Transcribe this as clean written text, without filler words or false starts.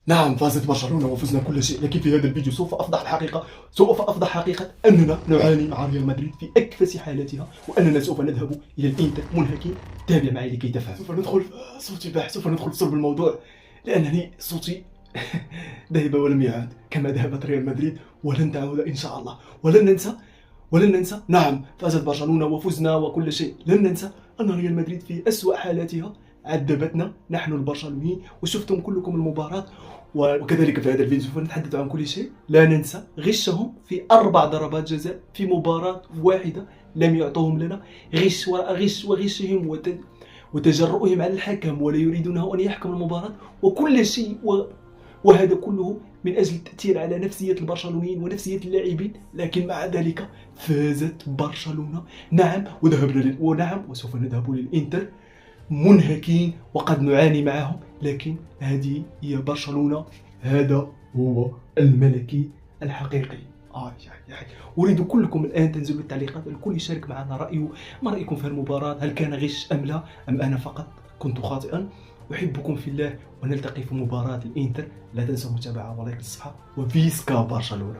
نعم، فازت برشلونة وفزنا كل شيء، لكن في هذا الفيديو سوف أفضح حقيقة أننا نعاني مع ريال مدريد في أكفس حالاتها، وأننا سوف نذهب إلى الإنتر منهكين. تابع معي لكي تفهم. سوف ندخل في صلب الموضوع، لأنني صوتي ذهب ولم يعد كما ذهبت ريال مدريد، ولن تعود إن شاء الله. ولن ننسى. نعم، فازت برشلونة وفزنا وكل شيء. لن ننسى أن ريال مدريد في أسوأ حالاتها عذبتنا نحن البرشلونيين، وشفتم كلكم المباراة. وكذلك في هذا الفيديو سوف نتحدث عن كل شيء. لا ننسى غشهم في 4 ضربات جزاء في مباراة واحدة لم يعطوهم لنا. غش وراء غش، وغشهم وتجرؤهم على الحكم، ولا يريدونه أن يحكم المباراة وكل شيء. وهذا كله من أجل التأثير على نفسية البرشلونيين ونفسية اللاعبين. لكن مع ذلك فازت برشلونة. نعم، وسوف نذهب للإنتر منهكين وقد نعاني معهم، لكن هذه هي برشلونة. هذا هو الملكي الحقيقي. أريد كلكم الآن تنزلوا التعليقات، الكل يشارك معنا رأيه. ما رأيكم في المباراة؟ هل كان غش أم لا؟ أم أنا فقط كنت خاطئا؟ أحبكم في الله، ونلتقي في مباراة الإنتر. لا تنسوا المتابعة ولايك الصفحة، وفيسكا برشلونة.